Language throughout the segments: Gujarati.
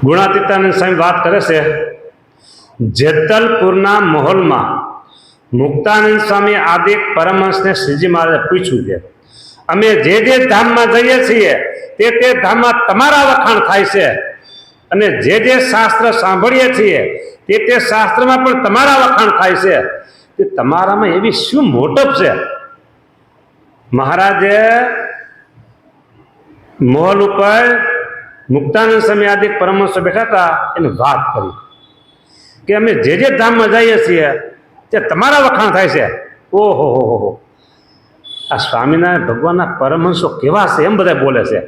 ગુણાતીતાનંદ સ્વામી વાત કરે છે, જેતલપુરના મહોલમાં મુક્તાનંદ સ્વામી આદિ પરમહંસને શ્રીજી મહારાજે પૂછ્યું છે, અમે જે ધામમાં જઈએ છીએ તે ધામમાં તમારા વખાણ થાય છે, અને જે શાસ્ત્ર સાંભળીએ છીએ તે શાસ્ત્રમાં પણ તમારા વખાણ થાય છે, તે તમારામાં એવી શું મોટપ છે? મહારાજે મહોલ ઉપર મુક્તાનંદ સ્વામી આદિ પરમહંસો બેઠા હતા, એને વાત કરી કે અમે જે ધામમાં જઈએ છીએ તે તમારા વખાણ થાય છે. ઓહો હો હો, આ સ્વામિનારાયણ ભગવાનના પરમહંસો કેવા છે એમ બધા બોલે છે.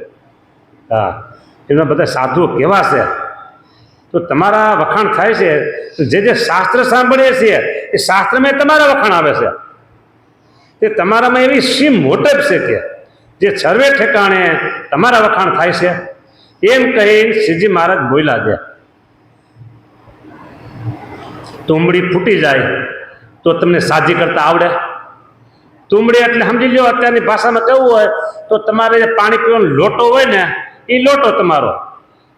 હા, એમના બધા સાધુઓ કેવા છે, તો તમારા વખાણ થાય છે. જે શાસ્ત્ર સાંભળીએ છીએ એ શાસ્ત્રમાં તમારા વખાણ આવે છે. તે તમારામાં એવી શી મોટપ છે કે જે સર્વે ઠેકાણે તમારા વખાણ થાય છે? એમ કહી શ્રીજી મહારાજ બોલ્યા છે, તુંબડી ફૂટી જાય તો તમને સાજી કરતા આવડે? તુંબડી એટલે સમજી લો, અત્યારની ભાષામાં કેવું હોય તો તમારે જે પાણી પીવાનો લોટો હોય ને, એ લોટો તમારો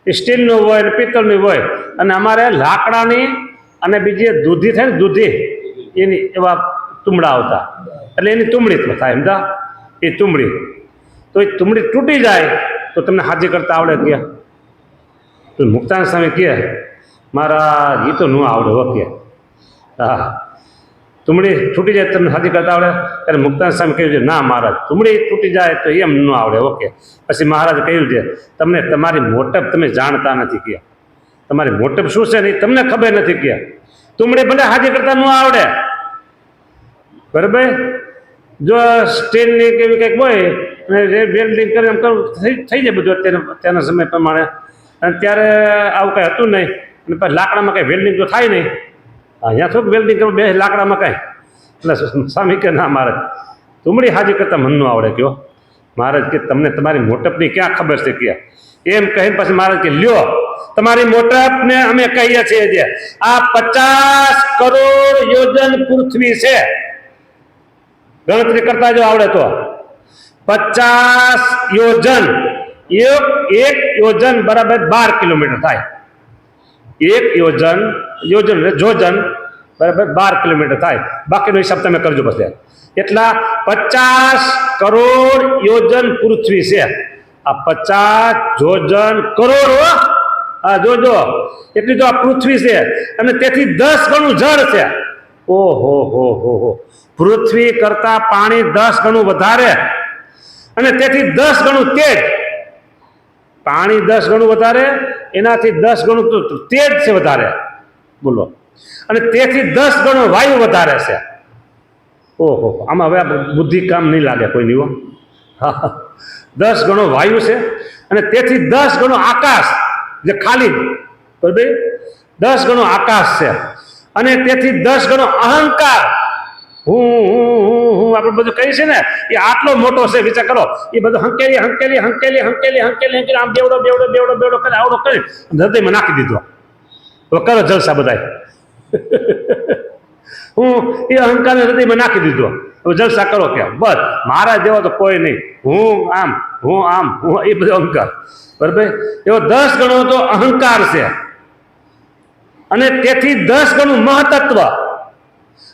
સ્ટીલનો હોય ને પિત્તળની હોય, અને અમારે લાકડાની અને બીજી દૂધી થાય ને, દૂધી એની એવા તુંબડા આવતા, એટલે એની તુંબડી થાય. સમજા? એ તુંબડી, તો એ તુંબડી તૂટી જાય તો તમને હાજી કરતા આવડે કે? તો મુક્તાનંદ સ્વામી કહે, મારા એ તો ન આવડે હો કે. હા, તુંબડી તૂટી જાય તમને હાજી કરતા આવડે? ત્યારે મુક્તાનંદ સ્વામી કહ્યું છે, ના મહારાજ, તુંબડી તૂટી જાય તો એમ ન આવડે. ઓકે. પછી મહારાજ કહ્યું છે, તમને તમારી મોટપ તમે જાણતા નથી કે. તમારી મોટપ શું છે ને તમને ખબર નથી કે. તુંબડી ભલે હાજી કરતા ન આવડે, બરાબર? જો સ્ટીલની કેવી કંઈક હોય અને વેલ્ડિંગ કરે એમ કરવું થઈ જાય બધું અત્યારના સમય પ્રમાણે. અને ત્યારે આવું કંઈ હતું નહીં, અને પછી લાકડામાં કંઈ વેલ્ડિંગ તો થાય નહીં. અહીંયા થોડુંક વેલ્ડિંગ કરવું બે લાકડામાં કાંઈ. એટલે સ્વામી કે ના મહારાજ, તુંબડી હાજી કરતાં મન ન આવડે કયો. મહારાજ કે તમને તમારી મોટપની ક્યાં ખબર છે કે? એમ કહીને પછી મહારાજ કે લ્યો, તમારી મોટપને અમે કહીએ છીએ જે આ 50 કરોડ યોજન પૃથ્વી છે. ગણતરી કરતા જો આવડે તો 50 યોજન, એક યોજન બરાબર 12 કિલોમીટર થાય. એક યોજન, યોજન જોજન બરાબર 12 કિલોમીટર થાય. બાકીનો હિસાબ તમે કરજો પછી. એટલા 50 કરોડ યોજન પૃથ્વી છે. આ 50 યોજન કરોડ, હા જોજો, એટલી તો આ પૃથ્વી છે. અને તેથી 10 ગણું જળ છે. ઓહો હો હો હો, પૃથ્વી કરતા પાણી 10 ગણું વધારે, અને તેથી 10 ગણું તેજ. પાણી 10 ગણું વધારે, એનાથી 10 ગણું તો તેજ છે વધારે, બોલો. અને તેથી 10 ગણો વાયુ વધારે છે. ઓહો, આમાં હવે બુદ્ધિ કામ નહીં લાગે કોઈની. હા, 10 ગણો વાયુ છે, અને તેથી 10 ગણો આકાશ જે ખાલી, બરાબર? 10 ગણો આકાશ છે, અને તેથી 10 ગણો અહંકાર. હું આપણે બધું કહીએ છીએ ને, એ આટલો મોટો છે. વિચાર કરો, એ બધું હંકેલી હંકેલી હંકેલી હંકેલી હંકેલી હંકેલી આમ બેવડો બેવડો બેવડો બેવડો કરે, આવડો કરી હૃદયમાં નાખી દીધો. હવે કરો જલસા બધા. એ અહંકારને હૃદયમાં નાખી દીધો. હવે જલસા કરો કે બસ મારા જેવો તો કોઈ નહીં. હું આમ, હું આમ, હું, એ બધો અહંકાર, બરાબર? એવો 10 ગણો તો અહંકાર છે, અને તેથી 10 ગણું મહતત્વ,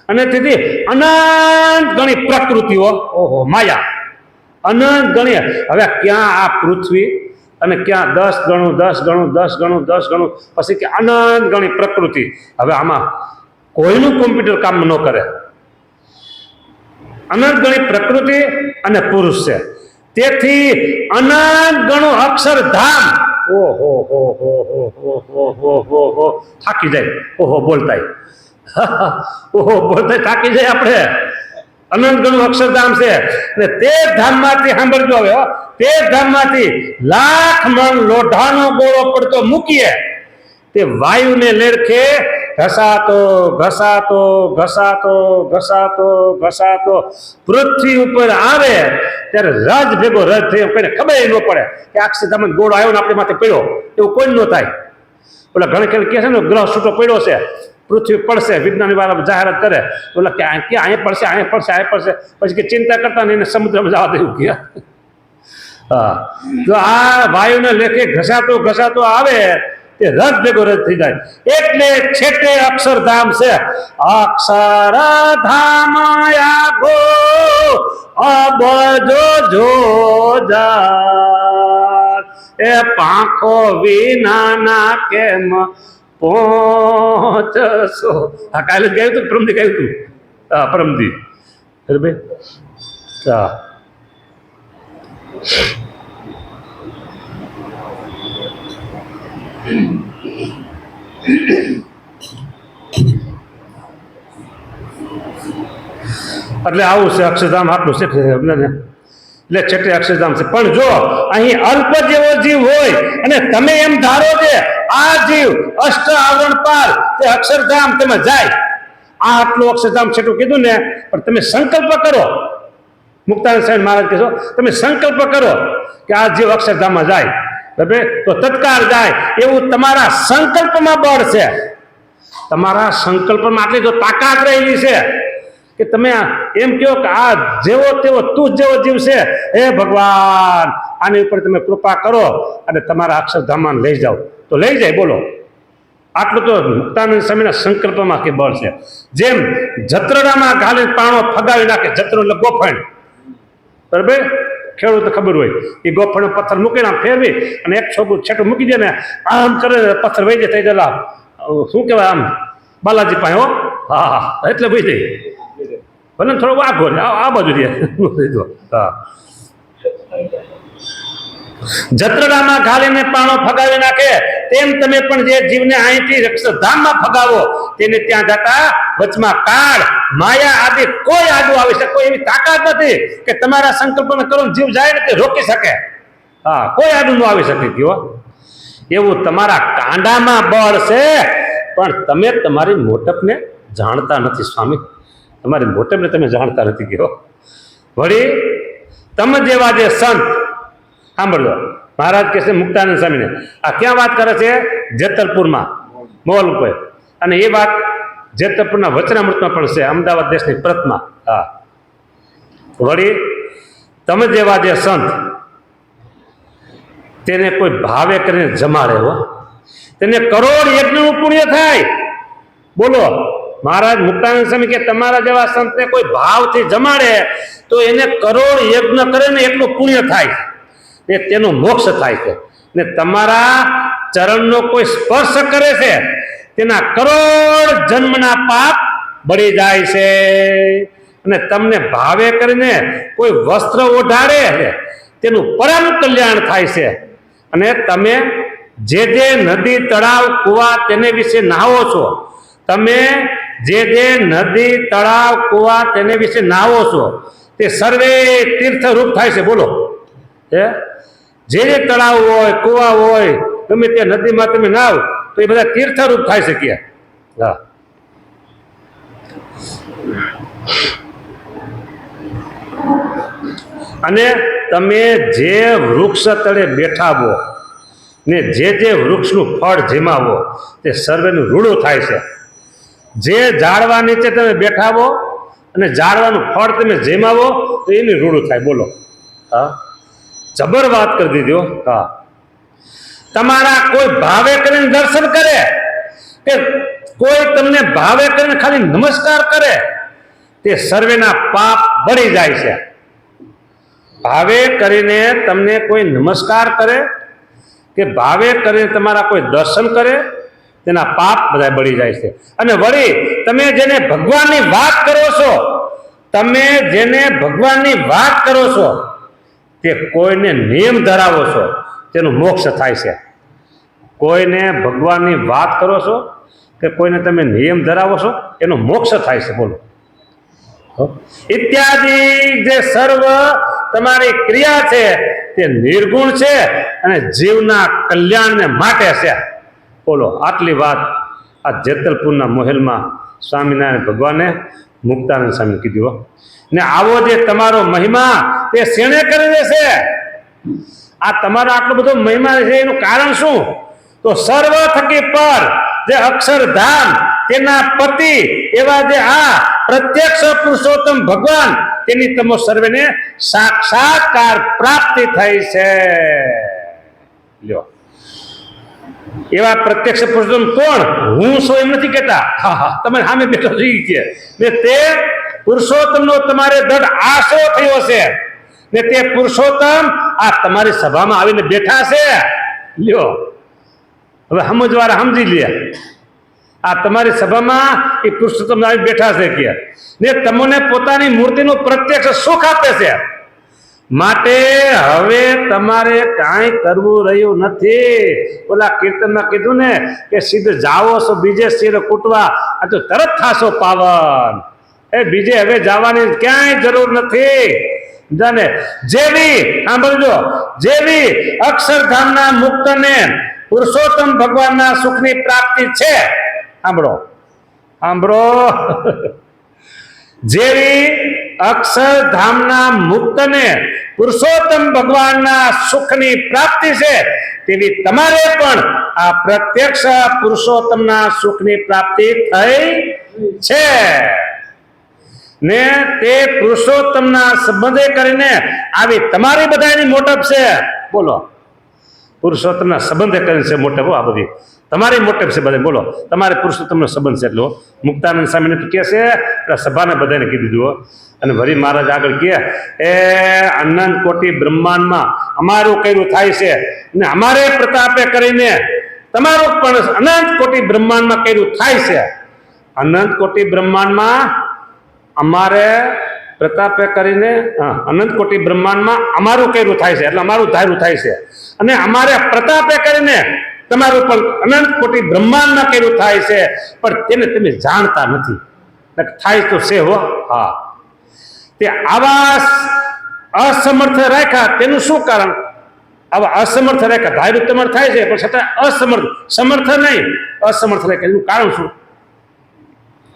અને તેથી અનંત ગણી પ્રકૃતિઓ. ઓહો, માયા અનંત ગણી. હવે ક્યાં આ પૃથ્વી, અને ક્યાં 10 ગણું 10 ગણું 10 ગણું 10 ગણું, પછી કે અનંત ગણી પ્રકૃતિ. હવે આમાં કોઈનું કોમ્પ્યુટર કામ ન કરે. અનંત ગણી પ્રકૃતિ અને પુરુષ છે, તેથી અનંત ગણું અક્ષરધામ. ઓહો હો હો હો હો હો હો હો, થાકી જાય. ઓહો બોલતાય, ઓહો બોલતા થાકી જાય આપણે. અનંત ગણું અક્ષરધામ છે, અને તે ધામમાંથી સાંભળજો હવે, તે ધામમાંથી લાખ મણ લોઢાનો ગોળો પડતો મૂકીએ, તે વાયુને લેરખે ઘસાતો ઘસાતો ઘસાતો ઘસાતો ઘસાતો પૃથ્વી ઉપર આવે, ત્યારે રજ ભેગો રજ થયો. કોઈને ખબર ન પડે કે અક્ષરધામ ગોળો આવ્યો ને આપણી માથે પડ્યો, એવું કોઈ ન થાય. ઓલા ઘણી ખેલ કહે છે ને, ગ્રહ છૂટો પડ્યો છે, પૃથ્વી પડશે, વિજ્ઞાની વાળા જાહેરાત કરે, ઓલા કે અહીંયા પડશે, અહીંયા પડશે, અહીંયા પડશે. પછી કે ચિંતા કરતા નહીં, એને સમુદ્રમાં જવા દેવું કે. હા, જો આ વાયુને લેખે ઘસાતો ઘસાતો આવે તે રદ ભેગો રદ થઈ જાય. એટલે છેટે અક્ષરધામ છે. અક્ષરધામ આગો અબજો જોજાર, એ પાંખો વિનાના કેમ પહોંચશો. હા, કાલે જ ગાયું હતું, પરમદી ગાયું હતું. હા, પરમદી. બરાબર. હા, એટલે આવું છે અક્ષરધામ. આટલું છે એટલે છેટે અક્ષરધામ છે. પણ જો અહીં અલ્પ જેવો જીવ હોય અને તમે એમ ધારો કે આ જીવ અષ્ટ આવરણ પાર તે અક્ષરધામ તમે જાય, આ આટલું અક્ષરધામ છેટું કીધું ને, પણ તમે સંકલ્પ કરો. મુક્તાનંદ સ્વામી મહારાજ કહેશો, તમે સંકલ્પ કરો કે આ જીવ અક્ષરધામમાં જાય, બરાબર, તો તત્કાળ જાય. એવું તમારા સંકલ્પમાં બળ છે. તમારા સંકલ્પમાં આટલી જો તાકાત રહેલી છે કે તમે એમ કહો કે આ જેવો તેવો તું જેવો જીવ છે, હે ભગવાન આની ઉપર તમે કૃપા કરો અને તમારા અક્ષરધામમાં લઈ જાઓ, તો લઈ જાય. બોલો, આટલું તો મુક્તાનંદ સ્વામીના સંકલ્પમાં કે બળ છે. જેમ જત્રડામાં ઘાલી પાણો ફગાવી નાખે, જત્રો એટલે ગોફણ, બરાબર, ખેડૂત ખબર હોય એ ગોફણ પથ્થર મૂકીને આમ ફેરવી અને એક છોકરું છેટું મૂકી દે ને આમ કરે, પથ્થર વહી જાય. થઈ જાય શું કહેવાય, આમ બાલાજી પાસે. હો, હા હા, એટલે વહી જાય. ભલે થોડો વાઘો ને આ બાજુ રહે. હા, જત્રડામાં ઘાલીને પાણો ફગાવી નાખે તેમ તમે પણ જે જીવને અહીંથી અક્ષરધામમાં ફગાવો તેને ત્યાં જતા વચમાં કાળ માયા આદિ કોઈ આડું આવી શકે, કોઈ એવી તાકાત નથી કે તમારા સંકલ્પને કરો જીવ જાય ને તે રોકી શકે. હા, કોઈ આડું ન આવી શકે. કયો એવું તમારા કાંડામાં બળ છે, પણ તમે તમારી મોટપને જાણતા નથી સ્વામી. તમારી મોટપને તમે જાણતા નથી. કયો વળી તમે જેવા જે સંત, સાંભળો, મહારાજ કહે છે મુક્તાનંદ સ્વામીને, આ ક્યાં વાત કરે છે? જેતલપુરમાં, મોલ ઉપર. અને એ વાત જેતલપુરના વચનામૃતમાં પણ છે, અમદાવાદ દેશની પ્રતમાં. હા, વળી તમે જેવા જે સંત તેને કોઈ ભાવે કરીને જમાડે હો, તેને કરોડ યજ્ઞનું પુણ્ય થાય. બોલો, મહારાજ મુક્તાનંદ સ્વામી કે તમારા જેવા સંતને કોઈ ભાવથી જમાડે તો એને કરોડ યજ્ઞ કરે ને એટલું પુણ્ય થાય ને તેનો મોક્ષ થાય છે. ને તમારા ચરણનો કોઈ સ્પર્શ કરે છે તેના કરોડ જન્મના પાપ બળી જાય છે. અને તમને ભાવે કરીને કોઈ વસ્ત્ર ઓઢાડે છે તેનું પરમ કલ્યાણ થાય છે. અને તમે જે નદી તળાવ કુવા તેને વિશે નાહો છો, તમે જે નદી તળાવ કુવા તેને વિશે નાહો છો તે સર્વે તીર્થરૂપ થાય છે. બોલો, જે તળાવ હોય, કુવા હોય, ગમે તે નદીમાં તમે નાવ તો એ બધા તીર્થરૂપ થાય છે. કે હા, અને તમે જે વૃક્ષ તળે બેઠા હો ને જે વૃક્ષનું ફળ જીમાવો તે સર્વેનું રૂડું થાય છે. જે ઝાડવા નીચે તમે બેઠા હો અને ઝાડવાનું ફળ તમે જીમાવો તો એની રૂડું થાય. બોલો, હા, જબર વાત કરી દીધી. હા, તમારા કોઈ ભાવે કરીને દર્શન કરે કે કોઈ તમને ભાવે કરીને ખાલી નમસ્કાર કરે તે સર્વેના પાપ બળી જાય છે. ભાવે કરીને તમને કોઈ નમસ્કાર કરે કે ભાવે કરીને તમારા કોઈ દર્શન કરે તેના પાપ બધા બળી જાય છે. અને વળી તમે જેને ભગવાનની વાત કરો છો, તમે જેને ભગવાનની વાત કરો છો તે કોઈને નિયમ ધરાવો છો તેનું મોક્ષ થાય છે. કોઈને ભગવાનની વાત કરો છો કે કોઈને તમે નિયમ ધરાવો છો એનો મોક્ષ થાય છે. બોલો, ઇત્યાદિ જે સર્વ તમારી ક્રિયા છે તે નિર્ગુણ છે અને જીવના કલ્યાણને માટે છે. બોલો, આટલી વાત આ જેતલપુરના મહેલમાં સ્વામિનારાયણ ભગવાને મુક્તાનંદ સ્વામી કીધું. ને આવો જે તમારો મહિમા તે શેણે કરી દેશે? આ તમારો આટલો બધો મહિમા છે એનું કારણ શું? તો સર્વ થકી પર જે અક્ષરધામ તેના પતિ એવા જે આ પ્રત્યક્ષ પુરુષોત્તમ ભગવાન તેની તમો સર્વેને સાક્ષાત્કાર પ્રાપ્તિ થઈ છે. લ્યો, એવા પ્રત્યક્ષ પુરુષોત્તમ કોણ? હું છું એમ નથી કહેતા. હા હા, તમે સામે બેઠો જોઈ કે ને તે પુરુષોત્તમનો તમારે દઢ આશરો થયો છે ને તે પુરુષોત્તમ આ તમારી સભામાં આવીને બેઠા છે. લ્યો હવે સમજવાળા સમજી લે. આ તમારી સભામાં એ પુરુષોત્તમ આવી બેઠા છે કે ને તમને પોતાની મૂર્તિનું પ્રત્યક્ષ સુખ આપે છે. માટે હવે તમારે કાંઈ કરવું રહ્યું નથી. ઓલા કીર્તનમાં કીધું ને કે સીધે જાઓ છો બીજે શિર કૂટવા, આ તો તરત થાશો પાવન. એ બીજે હવે જવાની ક્યાંય જરૂર નથી. જાને જેવી સાંભળજો, જેવી અક્ષરધામના મુક્તને પુરુષોત્તમ ભગવાનના સુખની પ્રાપ્તિ છે. સાંભળો સાંભળો, જેવી અક્ષરધામના મુક્તને પુરુષોત્તમ ભગવાનના સુખની પ્રાપ્તિ છે તેવી તમારે પણ આ પ્રત્યક્ષ પુરુષોત્તમના સુખની પ્રાપ્તિ થઈ છે ને તે પુરુષોત્તમના સંબંધે કરીને આવી તમારી બધાની મોટપ છે. બોલો, પુરુષોત્તમના સંબંધે કરીને છે મોટપ. આ બધી તમારી મોટપ છે બધા. બોલો, તમારે પુરુષોત્તમનો સંબંધ છે. એટલો મુક્તાનંદ સ્વામીને તો કહે છે, સભાને બધાને કીધું દીધું. અને વરી મહારાજ આગળ કહે એ અનંત કોટી બ્રહ્માંડમાં અમારું કર્યું થાય છે ને અમારે પ્રતાપે કરીને તમારું પણ અનંત કોટી બ્રહ્માંડમાં કર્યું થાય છે. અનંત કોટી બ્રહ્માંડમાં અમારે પ્રતાપે કરીને અનંત કોટી બ્રહ્માંડમાં અમારું કર્યું થાય છે, એટલે અમારું ધાર્યું થાય છે. અને અમારે પ્રતાપે કરીને તમારું પણ અનંત કોટી બ્રહ્માંડમાં કર્યું થાય છે, પણ તેને તમે જાણતા નથી. થાય તો છે હો. હા, તે આવા અસમર્થ રાખ્યા તેનું શું કારણ? આવા અસમર્થ રાખ્યા, ધાર્યું તમારે થાય છે પણ છતાં અસમર્થ, સમર્થ નહીં, અસમર્થ રાખ્યા એનું કારણ શું?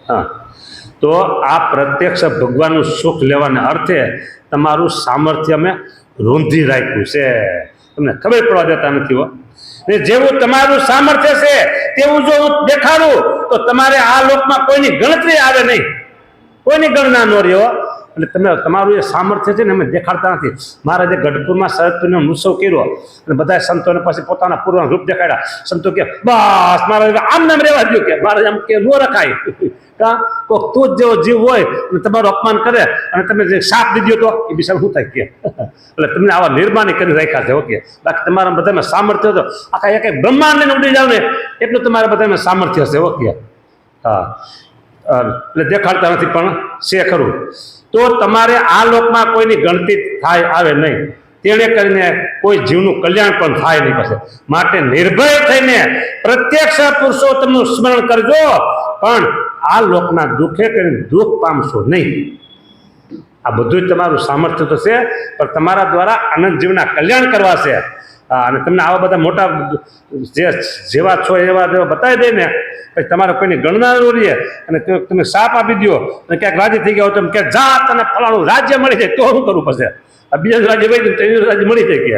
હા, તો આ પ્રત્યક્ષ ભગવાનનું સુખ લેવાને અર્થે તમારું સામર્થ્ય અમે રૂંધી રાખ્યું છે. તમને ખબર પડવા દેતા નથી હો. ને જેવું તમારું સામર્થ્ય છે તેવું જો હું દેખાડું તો તમારે આ લોકમાં કોઈની ગણતરી આવે નહીં, કોઈની ગણના ન રહ્યો. એટલે તમે તમારું એ સામર્થ્ય છે ને અમે દેખાડતા નથી. મહારાજે ગઢપુરમાં શરદપુરનો ઉત્સવ કર્યો અને બધા સંતોને પછી પોતાના પૂર્વનું રૂપ દેખાડ્યા. સંતો કે બસ મહારાજ આમ નામ રહેવા દો, કે મહારાજ આમ કે ન રખાય. કોક તું જ જેવો જીવ હોય અને તમારું અપમાન કરે અને તમે જે શાપ દીધો તો એ બિચાર શું થાય કે એટલે તમને આવા નિર્માણ કરી રાખ્યા છે. ઓકે, બાકી તમારા બધામાં સામર્થ્ય તો આખા એક બ્રહ્માંડ લઈને ઉડી જાવ ને એટલું તમારા બધામાં સામર્થ્ય છે. ઓકે, હા, એટલે દેખાડતા નથી પણ છે ખરું. તો તમારે આ લોકમાં કોઈની ગણતી થાય આવે નહીં, તેને કરીને કોઈ જીવનું કલ્યાણ પણ થાય નહીં પાસે. માટે નિર્ભય થઈને પ્રત્યક્ષ પુરુષોત્તમનું સ્મરણ કરજો, પણ આ લોકના દુઃખે કરીને દુઃખ પામશો નહીં. આ બધું જ તમારું સામર્થ્ય તો છે, પણ તમારા દ્વારા આનંદ જીવના કલ્યાણ કરવા છે. અને તમને આવા બધા મોટા જેવા છો એવા બતાવી દે ને પછી તમારે કોઈની ગણના ન રહીએ અને તમે સાપ આપી દો અને ક્યાંક રાજી થઈ ગયા હોય તો કે જા તને ફલાણું રાજ્ય મળી જાય તો શું કરવું પછી? આ બીજા રાજ્ય વહી જાય તો રાજ્ય મળી જાય કે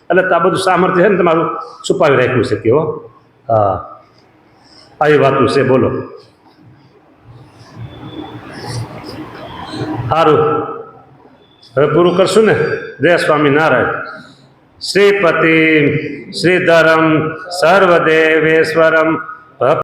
એટલે આ બધું સામર્થ્ય છે ને તમારું છુપાવી રાખ્યું છે કે હો. હા, આવી વાતું છે. બોલો, સારું, હવે પૂરું કરશું ને. જય સ્વામિનારાયણ. શ્રીપતિ શ્રીધરમ સર્વદેવેશ્વરમ